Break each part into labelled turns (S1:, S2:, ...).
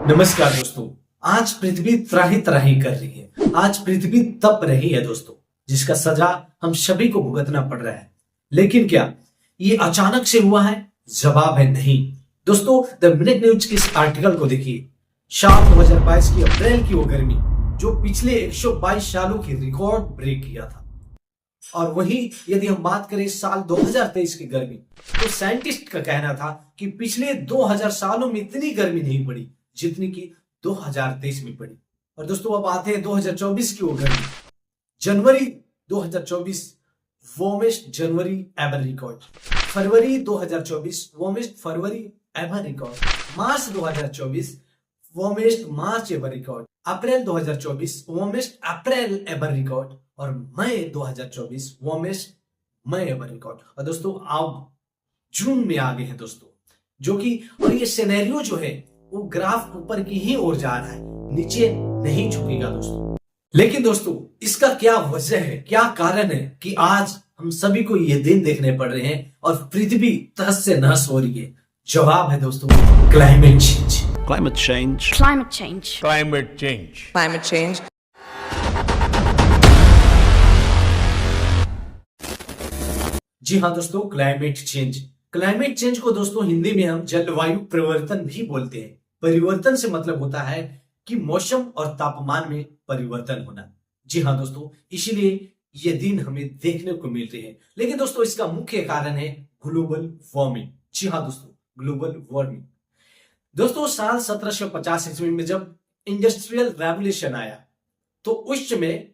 S1: नमस्कार दोस्तों। आज पृथ्वी त्राही त्राही कर रही है। आज पृथ्वी तप रही है दोस्तों, जिसका सजा हम सभी को भुगतना पड़ रहा है। लेकिन क्या ये अचानक से हुआ है? जवाब है नहीं दोस्तों। द मिनट न्यूज के इस आर्टिकल को देखिए। साल 2022 की अप्रैल की वो गर्मी जो पिछले 122 सालों की रिकॉर्ड ब्रेक किया था। और वही यदि हम बात करें साल 2023 की गर्मी, तो साइंटिस्ट का कहना था कि पिछले 2000 सालों में इतनी गर्मी नहीं पड़ी जितनी की 2023 में पड़ी। और दोस्तों अब आते हैं 2024 की वो गर्मी। जनवरी 2024 वार्मेस्ट जनवरी एवर रिकॉर्ड। फरवरी 2024 वार्मेस्ट फरवरी एवर रिकॉर्ड। मार्च 2024 वार्मेस्ट मार्च एवर रिकॉर्ड। अप्रैल 2024 वार्मेस्ट अप्रैल एवर रिकॉर्ड। और मई 2024 वार्मेस्ट मई एवर रिकॉर्ड। और दोस्तों अब जून में आ गए हैं दोस्तों, जो कि और ये सिनेरियो जो है वो ग्राफ ऊपर की ही ओर जा रहा है, नीचे नहीं झुकेगा दोस्तों। लेकिन दोस्तों इसका क्या वजह है, क्या कारण है कि आज हम सभी को ये दिन देखने पड़ रहे हैं और पृथ्वी तहस से नहस हो रही है? जवाब है दोस्तों climate change.
S2: Climate change.
S3: Climate change.
S4: Climate change.
S5: Climate change.
S1: जी हाँ दोस्तों, क्लाइमेट चेंज। क्लाइमेट चेंज को दोस्तों हिंदी में हम जलवायु परिवर्तन भी बोलते हैं। परिवर्तन से मतलब होता है कि मौसम और तापमान में परिवर्तन होना। जी हाँ दोस्तों, इसीलिए ये दिन हमें देखने को मिल रहे हैं। लेकिन दोस्तों इसका मुख्य कारण है ग्लोबल वार्मिंग। जी हाँ दोस्तों, ग्लोबल वार्मिंग। दोस्तों साल 1750 ईस्वी में जब इंडस्ट्रियल रेवोल्यूशन आया, तो उस समय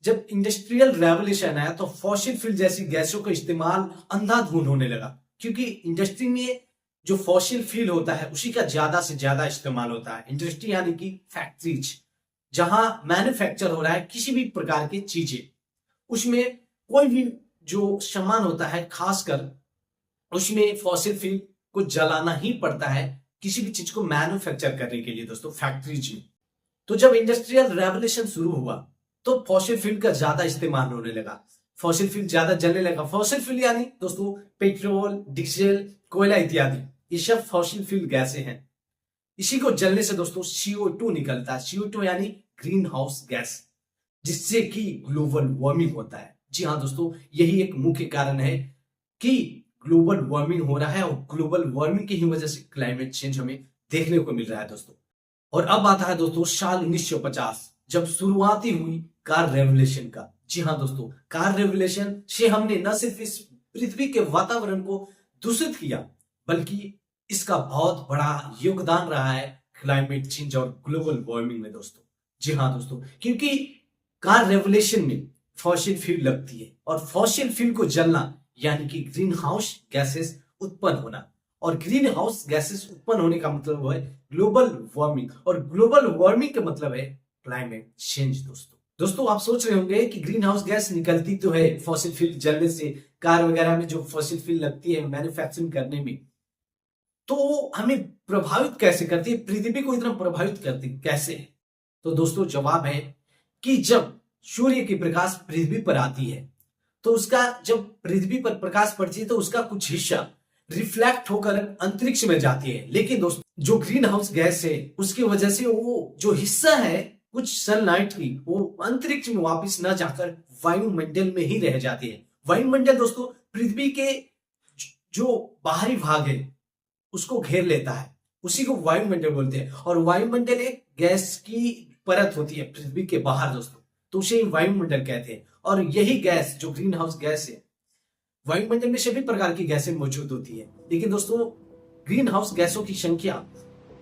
S1: जब इंडस्ट्रियल रेवोल्यूशन आया तो फॉसिल फ्यूल जैसी गैसों का इस्तेमाल अंधाधुंध होने लगा, क्योंकि इंडस्ट्री में जो फॉसिल फ्यूल होता है उसी का ज्यादा से ज्यादा इस्तेमाल होता है। इंडस्ट्री यानी कि फैक्ट्रीज, जहां मैन्युफैक्चर हो रहा है किसी भी प्रकार की चीजें, उसमें कोई भी जो सामान होता है खासकर उसमें फॉसिल फ्यूल को जलाना ही पड़ता है किसी भी चीज को मैन्युफैक्चर करने के लिए दोस्तों, फैक्ट्रीज में। तो जब इंडस्ट्रियल रेवोल्यूशन शुरू हुआ तो फॉसिल फ्यूल का ज्यादा इस्तेमाल होने लगा, फॉसिल फ्यूल ज्यादा जलने लगा। फॉसिल फ्यूल यानी दोस्तों पेट्रोल, डीजल, कोयला इत्यादि, ये सब फॉसिल फ्यूल गैसें हैं। इसी को जलने से दोस्तों CO2 निकलता है। CO2 यानी ग्रीन हाउस गैस, जिससे कि ग्लोबल वार्मिंग होता है। जी हाँ दोस्तों, यही एक मुख्य कारण है कि ग्लोबल वार्मिंग हो रहा है और ग्लोबल वार्मिंग की ही वजह से क्लाइमेट चेंज हमें देखने को मिल रहा है दोस्तों। और अब आता है दोस्तों साल 1950, जब शुरुआती हुई कार रेवोल्यूशन का। जी हाँ दोस्तों, कार रेवोल्यूशन से हमने न सिर्फ इस पृथ्वी के वातावरण को दूषित किया, बल्कि इसका बहुत बड़ा योगदान रहा है क्लाइमेट चेंज और ग्लोबल वार्मिंग में दोस्तों। जी हाँ दोस्तों, क्योंकि कार रेवोल्यूशन में फॉसिल फ्यूल लगती है और फॉसिल फ्यूल को जलना यानी कि ग्रीन हाउस गैसेस उत्पन्न होना, और ग्रीन हाउस गैसेस उत्पन्न होने का मतलब है ग्लोबल वार्मिंग, और ग्लोबल वार्मिंग का मतलब है क्लाइमेट चेंज दोस्तों आप सोच रहे होंगे कि ग्रीन हाउस गैस निकलती तो है फॉसिल फ्यूल जलने से, कार वगैरह में जो फॉसिल फ्यूल लगती है मैन्युफैक्चरिंग करने में, तो हमें प्रभावित कैसे करती है, पृथ्वी को इतना प्रभावित करती कैसे है? तो दोस्तों जवाब है कि जब सूर्य की प्रकाश पृथ्वी पर आती है, तो उसका जब पृथ्वी पर प्रकाश पड़ती है तो उसका कुछ हिस्सा रिफ्लेक्ट होकर अंतरिक्ष में जाती है। लेकिन दोस्तों जो ग्रीन हाउस गैस है उसकी वजह से वो जो हिस्सा है कुछ सनलाइट की, वो अंतरिक्ष में वापस न जाकर वायुमंडल में ही रह जाती है। वायुमंडल दोस्तों पृथ्वी के जो बाहरी भाग है उसको घेर लेता है, उसी को वायुमंडल बोलते हैं। और वायुमंडल एक गैस की परत होती है पृथ्वी के बाहर दोस्तों, तो उसे वायुमंडल कहते हैं। और यही गैस जो ग्रीन हाउस गैस है, वायुमंडल में सभी प्रकार की गैसें मौजूद होती है, लेकिन दोस्तों ग्रीन हाउस गैसों की संख्या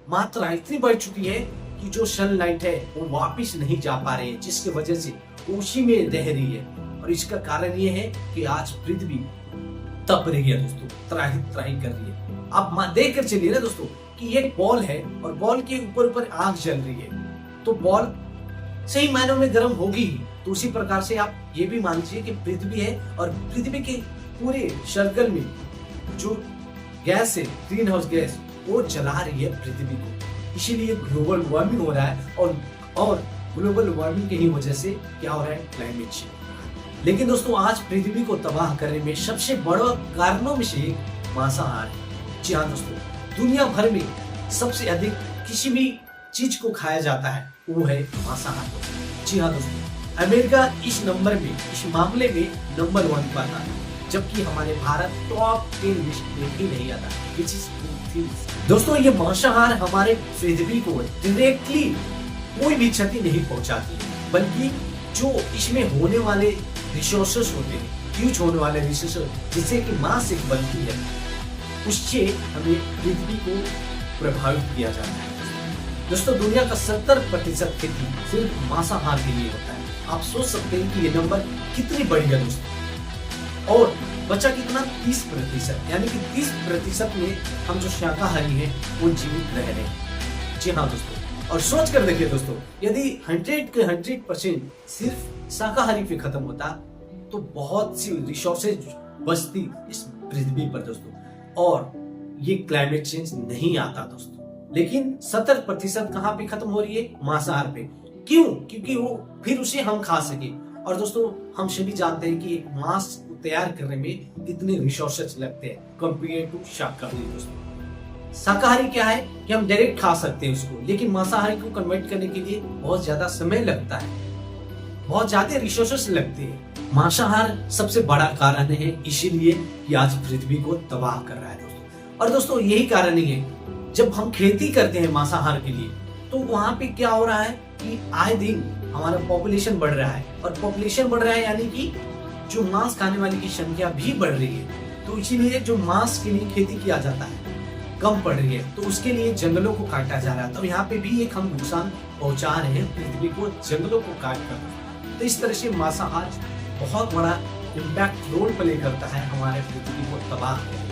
S1: मात्रा इतनी बढ़ चुकी है कि जो सनलाइट है वो वापस नहीं जा पा रही है, जिसकी वजह से उसी में रह रही है। और इसका कारण ये है कि आज पृथ्वी तप रही है दोस्तों, त्राही त्राही कर रही है। आप देख कर चलिए ना दोस्तों कि एक बॉल है और बॉल के ऊपर आग जल रही है, तो बॉल सही मायनों में गर्म होगी ही। तो उसी प्रकार से आप ये भी मान लीजिए कि पृथ्वी है और पृथ्वी के पूरे सर्कल में जो गैस है ग्रीन हाउस गैस, वो जला रही है पृथ्वी को। इसीलिए ग्लोबल वार्मिंग हो रहा है और ग्लोबल वार्मिंग की ही वजह से क्या हो रहा है, क्लाइमेट चेंज। लेकिन दोस्तों आज पृथ्वी को तबाह करने में सबसे बड़ा कारणों में से एक मांसाहार है। जी हाँ दोस्तों, दुनिया भर में सबसे अधिक किसी भी चीज को खाया जाता है वो है मांसाहार। जी हाँ दोस्तों, अमेरिका इस मामले में नंबर 1 पर आता है, जबकि हमारे भारत टॉप 10 लिस्ट में ही नहीं आता, which is दोस्तों ये मांसाहार हमारे पृथ्वी को डायरेक्टली कोई भी क्षति नहीं पहुंचाती है, बल्कि जो इसमें होने वाले रिसोर्सेस होते हैं, यूज होने वाले रिसोर्सेस जिससे कि मांस एक बनती है, उससे हमें पृथ्वी को प्रभावित किया जाता है। दोस्तों दुनिया का 70% खेती सिर्फ मांसाहार के लिए होता है। आप सोच सकते हैं कि ये नंबर कितनी बड़ी है दोस्तों। और बचा कितना 30%, यानी कि 30% में हम जो शाकाहारी हैं वो जीवित रह रहे हैं। जी हाँ दोस्तों, और सोच कर देखिए दोस्तों, यदि 100% सिर्फ शाकाहारी पे खत्म होता तो बहुत सी रिसोर्सेज बचती इस पृथ्वी पर दोस्तों, और ये क्लाइमेट चेंज नहीं आता दोस्तों। लेकिन 70% कहाँ पे खत्म हो रही है? मांसाहार पे। क्यों? क्योंकि वो फिर उसे हम खा सके। और दोस्तों हम सभी जानते हैं कि एक मांस को तैयार करने में कितने रिसोर्सेज लगते हैं कंपेयर टू शाकाहारी दोस्तों। शाकाहारी क्या है कि हम डायरेक्ट खा सकते हैं उसको, लेकिन मांसाहारी को कन्वर्ट करने के लिए बहुत ज्यादा समय लगता है, बहुत ज्यादा रिसोर्सेज लगते हैं। मांसाहार सबसे बड़ा कारण है इसीलिए कि आज पृथ्वी को तबाह कर रहा है दोस्तों। और दोस्तों यही कारण ही है, जब हम खेती करते हैं मांसाहार के लिए तो वहां पे क्या हो रहा है कि आए दिन हमारा पॉपुलेशन बढ़ रहा है, और पॉपुलेशन बढ़ रहा है यानी कि जो मांस खाने वाले की संख्या भी बढ़ रही है। तो इसीलिए जो मांस के लिए खेती किया जाता है कम पड़ रही है, तो उसके लिए जंगलों को काटा जा रहा है। तो यहाँ पे भी एक हम नुकसान पहुंचा रहे हैं पृथ्वी को, जंगलों को काट कर। तो इस तरह से मांसाहार बहुत बड़ा इम्पैक्ट रोल प्ले करता है हमारे पृथ्वी को तबाह।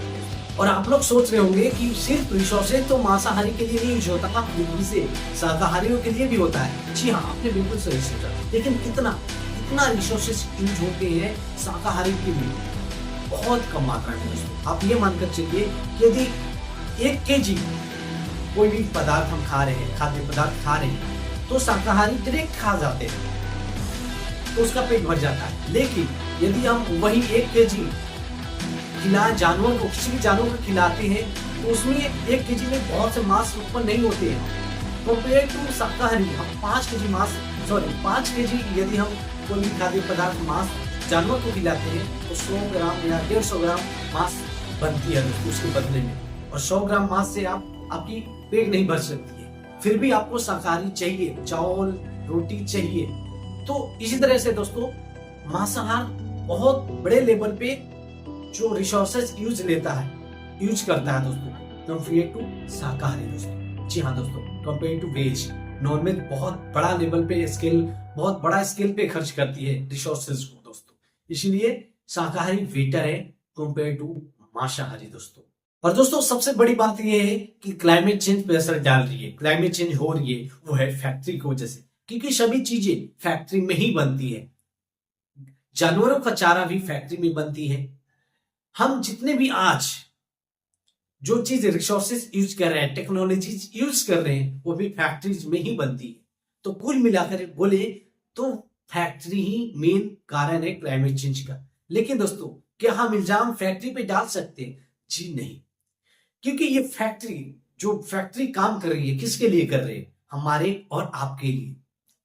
S1: और आप लोग सोच रहे होंगे कि सिर्फ रिसोर्सेज तो मांसाहारी के लिए यूज होता है, पृथ्वी से शाकाहारियों के लिए भी होता है। जी हाँ, आपने बिल्कुल सही सोचा, लेकिन कितना रिसोर्सेज यूज होते हैं शाकाहारी के लिए? बहुत कम मात्रा में दोस्तों। आप ये मानकर चलिए कि यदि 1 kg कोई भी पदार्थ हम खा रहे हैं, खाद्य पदार्थ खा रहे हैं, तो शाकाहारी डायरेक्ट खा जाते हैं तो उसका पेट भर जाता है। लेकिन यदि हम वही 1 kg जानवर को, किसी भी जानवर को खिलाते हैं तो उसमें 1 kg में बहुत से मांस उत्पन्न नहीं होते हैं कंपेयर टू शाकाहारी। हम 5 kg यदि हम कोई भी खाद्य पदार्थ मांस जानवर को खिलाते हैं तो 100 ग्राम या 150 ग्राम मांस बनती है उसके बदले में। और 100 ग्राम मांस से आपकी पेट नहीं भर सकती है, फिर भी आपको शाकाहारी चाहिए, चावल रोटी चाहिए। तो इसी तरह से दोस्तों मांसाहार बहुत बड़े लेवल पे जो रिसोर्सेज यूज करता है दोस्तों कंपेयर टू शाकाहारी दोस्तों। जी हाँ दोस्तों, कंपेयर टू वेज, नॉनवेज बहुत बड़ा लेवल पे बहुत बड़ा स्केल पे खर्च करती है रिसोर्सेज को दोस्तों। इसीलिए शाकाहारी बेटर है कंपेयर टू मांसाहारी दोस्तों। और दोस्तों सबसे बड़ी बात यह है कि क्लाइमेट चेंज पे असर डाल रही है, क्लाइमेट चेंज हो रही है, वो है फैक्ट्री की वजह से, क्योंकि सभी चीजें फैक्ट्री में ही बनती है। जानवरों का चारा भी फैक्ट्री में बनती है। हम जितने भी आज जो चीज रिसोर्सेज यूज कर रहे हैं, टेक्नोलॉजी यूज कर रहे हैं, वो भी फैक्ट्रीज में ही बनती है। तो कुल मिलाकर बोले तो फैक्ट्री ही मेन कारण है क्लाइमेट चेंज का। लेकिन दोस्तों क्या हम इल्जाम फैक्ट्री पे डाल सकते हैं? जी नहीं, क्योंकि ये फैक्ट्री काम कर रही है, किसके लिए कर रही है? हमारे और आपके लिए।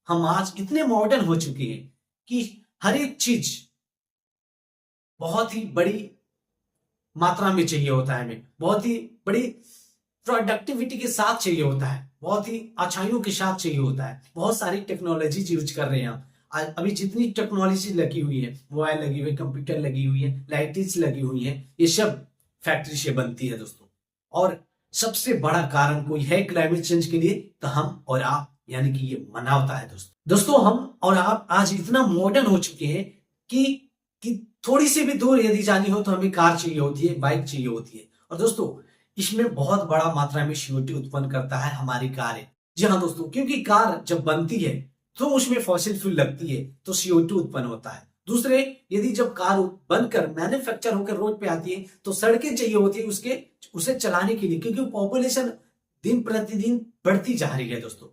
S1: हम आज इतने मॉडर्न हो चुके हैं कि हर एक चीज बहुत ही बड़ी मात्रा में चाहिए होता है, हमें बहुत ही बड़ी प्रोडक्टिविटी के साथ चाहिए होता है, बहुत ही अच्छाइयों के साथ चाहिए होता है। बहुत सारी टेक्नोलॉजी यूज कर रहे हैं हम। अभी जितनी टेक्नोलॉजी लगी हुई है, मोबाइल लगी हुई है, कंप्यूटर लगी हुई है, लाइट्स लगी हुई है, ये सब फैक्ट्री से बनती है दोस्तों। और सबसे बड़ा कारण कोई है क्लाइमेट चेंज के लिए, तो हम और आप, यानी कि ये मानवता है दोस्तों। हम और आप आज इतना मॉडर्न हो चुके हैं कि थोड़ी सी भी दूर यदि जानी हो तो हमें कार चाहिए होती है, बाइक चाहिए होती है। और दोस्तों इसमें बहुत बड़ा मात्रा में CO2 उत्पन्न करता है हमारी कारें। जी हाँ दोस्तों, क्योंकि कार जब बनती है तो उसमें फॉसिल फ्यूल लगती है तो CO2 उत्पन्न होता है। दूसरे, यदि जब कार बनकर मैन्युफैक्चर होकर रोड पे आती है तो सड़कें चाहिए होती है उसे चलाने के लिए, क्योंकि पॉपुलेशन दिन प्रतिदिन बढ़ती जा रही है दोस्तों।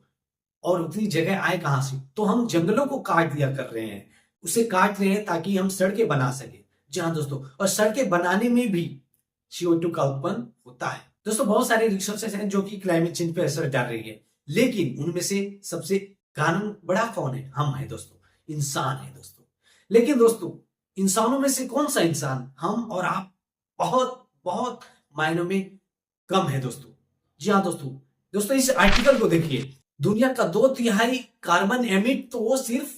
S1: और उतनी जगह आए कहां से? तो हम जंगलों को काट दिया कर रहे हैं, उसे काट रहे हैं ताकि हम सड़कें बना सके। जी हाँ दोस्तों, और सड़कें बनाने में भी CO2 का उत्पन्न होता है दोस्तों। बहुत सारे रिसोर्सेज हैं जो कि क्लाइमेट चेंज पे असर डाल रही है, लेकिन उनमें से सबसे कानून बड़ा कौन है? हम हैं दोस्तों, इंसान है दोस्तों। लेकिन दोस्तों इंसानों में से कौन सा इंसान हम और आप बहुत बहुत मायनों में कम है दोस्तों। जी हाँ दोस्तों, दोस्तों इस आर्टिकल को देखिए, दुनिया का 2/3 कार्बन एमिट तो वो सिर्फ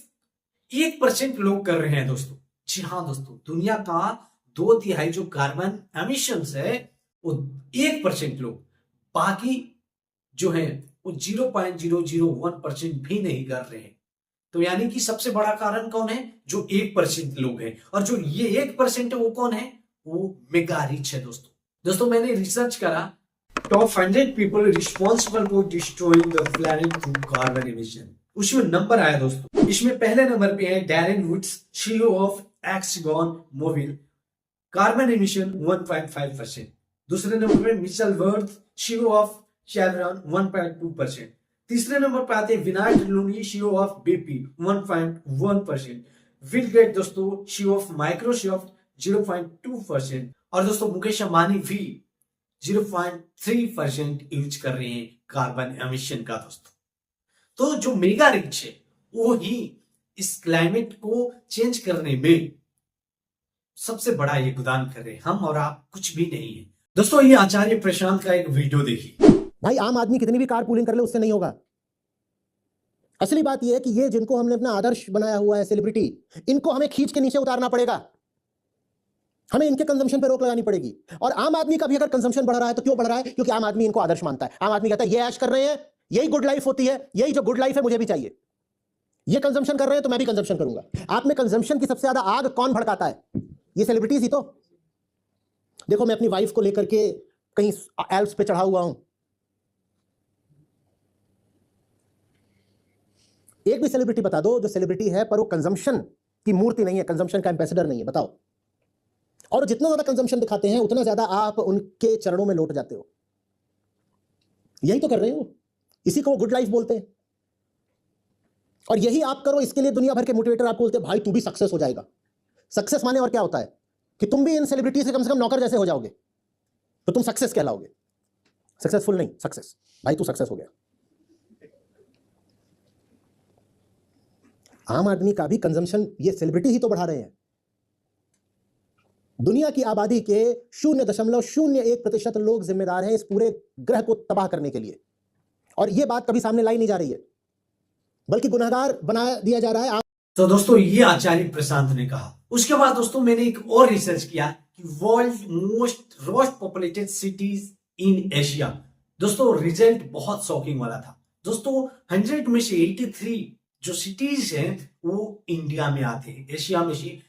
S1: 1% लोग कर रहे हैं दोस्तों। जी हाँ दोस्तों, दुनिया का 2/3 जो कार्बन एमिशंस है वो 1% लोग, बाकी जो है वो 0.001% भी नहीं कर रहे हैं। तो यानी कि सबसे बड़ा कारण कौन है? जो 1% लोग हैं। और जो ये 1% है वो कौन है? वो मेगा रिच है दोस्तों। दोस्तों मैंने रिसर्च करा, top 100 people responsible for destroying the planet through carbon emission. उसमें नंबर आया दोस्तों, इसमें पहले नंबर पे है Darren Woods, CEO of Exxon Mobil, carbon emission 1.5%। दूसरे नंबर पे Michael Wirth, CEO of Chevron 1.2%। तीसरे नंबर पे आते हैं Vinayak Looney, CEO of BP 1.1%। Bill Gate दोस्तों, सीईओ ऑफ माइक्रोसॉफ्ट 0.2%। और दोस्तों मुकेश अंबानी भी 0.3% यूज कर रहे हैं कार्बन एमिशन का दोस्तों। तो जो मेगा रिच है वो ही इस क्लाइमेट को चेंज करने में सबसे बड़ा योगदान कर रहे हैं। हम और आप कुछ भी नहीं है दोस्तों। ये आचार्य प्रशांत का एक वीडियो देखिए।
S2: भाई आम आदमी कितनी भी कार पूलिंग कर ले उससे नहीं होगा। असली बात यह है कि ये जिनको हमने अपना आदर्श बनाया हुआ है सेलिब्रिटी, इनको हमें खींच के नीचे उतारना पड़ेगा। हमें इनके कंजम्पशन पे रोक लगानी पड़ेगी। और आम आदमी का भी अगर कंजम्पशन बढ़ रहा है तो क्यों बढ़ रहा है? क्योंकि आम आदमी इनको आदर्श मानता है। आम आदमी कहता है ये ऐश कर रहे हैं, यही गुड लाइफ होती है, यही जो गुड लाइफ है मुझे भी चाहिए। ये कंजम्पशन कर रहे हैं तो मैं भी कंजम्पशन करूंगा। आप में कंजम्पशन की सबसे ज्यादा आग कौन भड़काता है? ये सेलिब्रिटीज ही तो। देखो मैं अपनी वाइफ को लेकर के कहीं एल्प्स पे चढ़ा हुआ हूं, एक भी सेलिब्रिटी बता दो जो सेलिब्रिटी है पर वो कंजम्पशन की मूर्ति नहीं है, कंजम्पशन का एम्बेसडर नहीं है, बताओ। और जितना ज्यादा कंजम्पशन दिखाते हैं उतना ज्यादा आप उनके चरणों में लौट जाते हो। यही तो कर रहे हो, इसी को वो गुड लाइफ बोलते हैं। और यही आप करो, इसके लिए दुनिया भर के मोटिवेटर आपको बोलते हैं भाई तू भी सक्सेस हो जाएगा। सक्सेस माने और क्या होता है कि तुम भी इन सेलिब्रिटी से कम नौकर जैसे हो जाओगे तो तुम सक्सेस कहलाओगे। सक्सेसफुल नहीं, सक्सेस। भाई तू सक्सेस हो गया। आम आदमी का भी कंजम्पशन ये सेलिब्रिटी ही तो बढ़ा रहे हैं। दुनिया की आबादी के 0.01% लोग जिम्मेदार हैं इस पूरे ग्रह को तबाह करने के लिए। और यह बात कभी सामने लाई नहीं जा रही है, बल्कि गुनहगार बना दिया जा रहा है।
S1: तो दोस्तों ये आचार्य प्रशांत ने कहा। उसके बाद दोस्तों मैंने एक और रिसर्च किया कि world most populated cities in Asia. दोस्तों रिजल्ट बहुत शॉकिंग वाला था दोस्तों। 100 में से 83 जो सिटीज हैं वो इंडिया में आते हैं। एशिया में से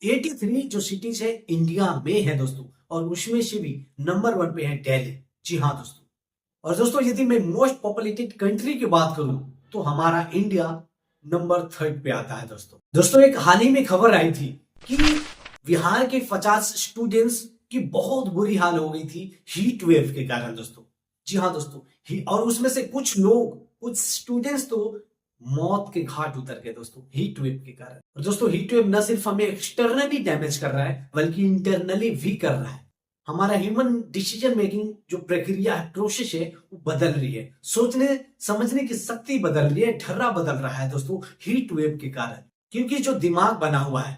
S1: 83 जो सिटीज है इंडिया में है दोस्तों। और उसमें से भी नंबर 1 पे है दिल्ली। जी हाँ दोस्तों। और दोस्तों यदि मैं मोस्ट पॉपुलेटेड कंट्री की बात करूं तो हमारा इंडिया नंबर 3 पे आता है दोस्तों। एक हाल ही में खबर आई थी कि बिहार के 50 स्टूडेंट्स की बहुत बुरी हाल हो गई थी हीट वेव के कारण दोस्तों। जी हाँ दोस्तों। और उसमें से कुछ स्टूडेंट्स तो मौत के घाट उतर गए दोस्तों हीट वेव के कारण। और दोस्तों हीट वेव न सिर्फ हमें एक्सटर्नली डैमेज कर रहा है बल्कि इंटरनली भी कर रहा है। हमारा ह्यूमन डिसीजन मेकिंग जो प्रक्रिया है, प्रोसेस है, वो बदल रही है। सोचने समझने की शक्ति बदल रही है, ढर्रा बदल रहा है दोस्तों हीट वेव के कारण। क्योंकि जो दिमाग बना हुआ है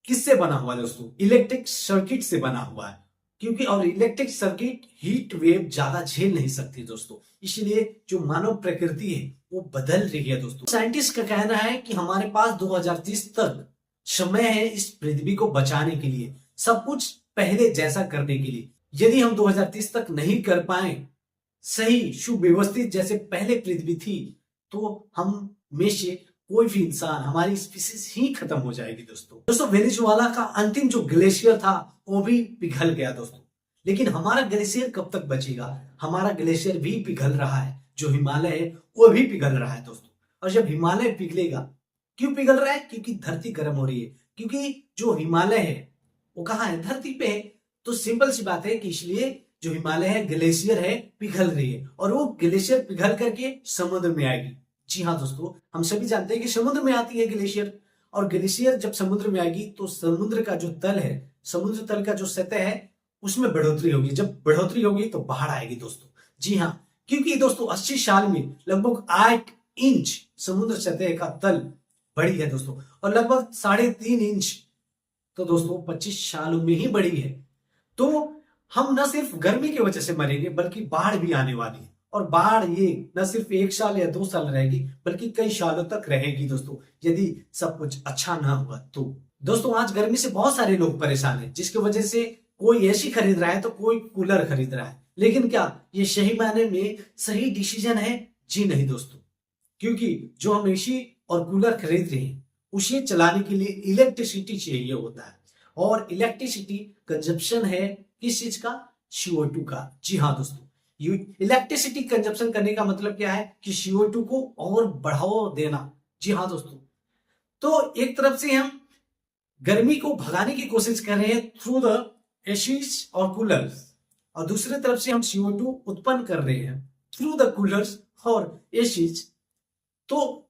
S1: किससे बना हुआ है दोस्तों? इलेक्ट्रिक सर्किट से बना हुआ है। क्योंकि और इलेक्ट्रिक सर्किट हीट वेव ज्यादा झेल नहीं सकती दोस्तों। इसलिए जो मानव प्रकृति है वो बदल रही है दोस्तों। साइंटिस्ट का कहना है कि हमारे पास 2030 तक समय है इस पृथ्वी को बचाने के लिए, सब कुछ पहले जैसा करने के लिए। यदि हम 2030 तक नहीं कर पाए सही सुव्यवस्थित जैसे पहले पृथ्वी थी तो हम में से कोई भी इंसान, हमारी स्पीसीज ही खत्म हो जाएगी दोस्तों। वेनेजुएला का अंतिम जो ग्लेशियर था वो भी पिघल गया दोस्तों। लेकिन हमारा ग्लेशियर कब तक बचेगा? हमारा ग्लेशियर भी पिघल रहा है, जो हिमालय है वो भी पिघल रहा है दोस्तों। और जब हिमालय पिघलेगा, क्यों पिघल रहा है? क्योंकि धरती गर्म हो रही है। क्योंकि जो हिमालय है वो कहाँ है? धरती पे है। तो सिंपल सी बात है कि इसलिए जो हिमालय है, ग्लेशियर है, पिघल रही है। और वो ग्लेशियर पिघल करके समुद्र में आएगी। जी हाँ दोस्तों, हम सभी जानते हैं कि समुद्र में आती है ग्लेशियर। और ग्लेशियर जब समुद्र में आएगी तो समुद्र का जो तल है, समुद्र तल का जो सतह है उसमें बढ़ोतरी होगी। जब बढ़ोतरी होगी तो बाढ़ आएगी दोस्तों। जी हाँ, क्योंकि दोस्तों 80 साल में लगभग 8 इंच समुद्र सतह का तल बढ़ी है दोस्तों, और लगभग 3.5 इंच तो दोस्तों 25 सालों में ही बढ़ी है। तो हम न सिर्फ गर्मी की वजह से मरेंगे बल्कि बाढ़ भी आने वाली है, और बाढ़ ये न सिर्फ 1 साल या 2 साल रहेगी बल्कि कई सालों तक रहेगी दोस्तों, यदि सब कुछ अच्छा ना हुआ तो। दोस्तों आज गर्मी से बहुत सारे लोग परेशान हैं, जिसकी वजह से कोई एसी खरीद रहा है तो कोई कूलर खरीद रहा है, लेकिन क्या ये सही मायने में सही डिसीजन है? जी नहीं दोस्तों, क्योंकि जो हम एसी और कूलर खरीद रहे हैं उसे चलाने के लिए इलेक्ट्रिसिटी चाहिए होता है, और इलेक्ट्रिसिटी कंजप्शन है किस चीज का? CO2 का। जी हाँ दोस्तों, इलेक्ट्रिसिटी कंजप्शन करने का मतलब क्या है कि CO2 को और बढ़ावा देना। जी हाँ दोस्तों, तो एक तरफ से हम गर्मी को भगाने की कोशिश कर रहे हैं थ्रू द एसीज और कूलर्स, और दूसरी तरफ से हम CO2 उत्पन्न कर रहे हैं थ्रू द कूलर्स और एसीज। तो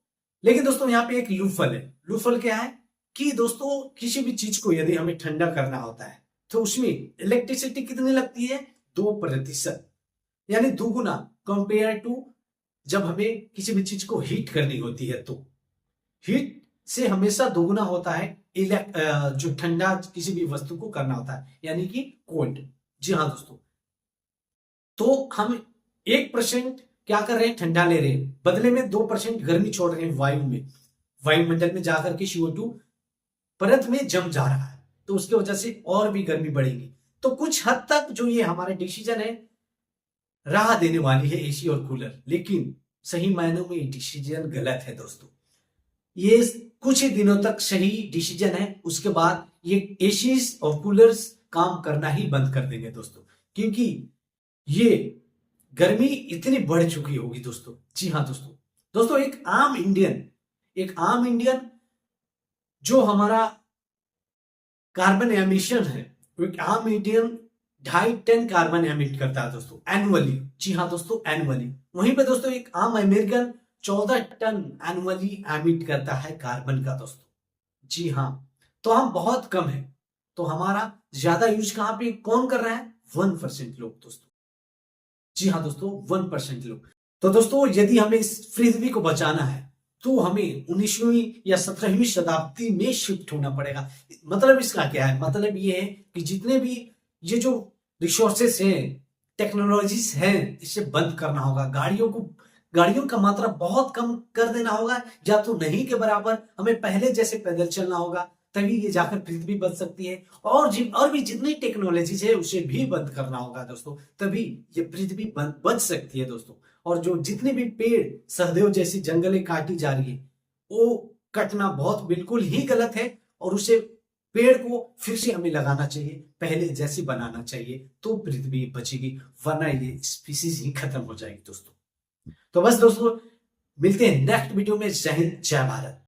S1: लेकिन दोस्तों यहाँ पे एक लूफल है। लूफल क्या है कि दोस्तों किसी भी चीज को यदि हमें ठंडा करना होता है तो उसमें इलेक्ट्रिसिटी कितनी लगती है? 2%, यानी दोगुना कंपेयर टू जब हमें किसी भी चीज को हीट करनी होती है। तो हीट से हमेशा दोगुना होता है जो ठंडा किसी भी वस्तु को करना होता है, यानी कि कोल्ड। जी हाँ दोस्तों, तो हम 1% क्या कर रहे हैं? ठंडा ले रहे हैं, बदले में 2% गर्मी छोड़ रहे हैं वायु में, वायुमंडल में जाकर के CO2 परत में जम जा रहा है, तो उसकी वजह से और भी गर्मी बढ़ेगी। तो कुछ हद तक जो ये हमारा डिसीजन है राह देने वाली है एसी और कूलर, लेकिन सही मायनों में ये डिसीजन गलत है दोस्तों। ये कुछ ही दिनों तक सही डिसीजन है, उसके बाद ये एसीज और कूलर्स काम करना ही बंद कर देंगे दोस्तों, क्योंकि ये गर्मी इतनी बढ़ चुकी होगी दोस्तों। जी हाँ दोस्तों, दोस्तों एक आम इंडियन जो हमारा कार्बन एमिशन है, एक आम इंडियन 2.5 टन कार्बन एमिट करता है दोस्तों एनुअली। जी हाँ दोस्तों, एनुअली। वहीं पे दोस्तों एक आम अमेरिकन 14 टन एनुअली एमिट करता है कार्बन का दोस्तों। जी हाँ, तो हम बहुत कम है, तो हमारा ज्यादा यूज कहां पे कौन कर रहा है? 1% लोग दोस्तों। जी हाँ दोस्तों, 1% लोग। तो दोस्तों यदि हमें इस पृथ्वी को बचाना है तो हमें 19वीं या 17वीं शताब्दी में शिफ्ट होना पड़ेगा। मतलब इसका क्या है? मतलब ये है कि जितने भी ये जो रिसोर्सेस हैं, टेक्नोलॉजीज हैं, इसे बंद करना होगा। गाड़ियों का मात्रा बहुत कम कर देना होगा, या तो नहीं के बराबर हमें पहले जैसे पैदल चलना होगा, तभी ये जाकर पृथ्वी बच सकती है। और भी जितनी टेक्नोलॉजीज है उसे भी बंद करना होगा दोस्तों, तभी ये पृथ्वी बच सकती है दोस्तों। और जो जितने भी पेड़ सहदेव जैसी जंगलें काटी जा रही है, वो कटना बहुत बिल्कुल ही गलत है, और उसे पेड़ को फिर से हमें लगाना चाहिए, पहले जैसी बनाना चाहिए, तो पृथ्वी बचेगी, वरना ये स्पीसीज ही खत्म हो जाएगी दोस्तों। तो बस दोस्तों, मिलते हैं नेक्स्ट वीडियो में। जय हिंद, जय भारत।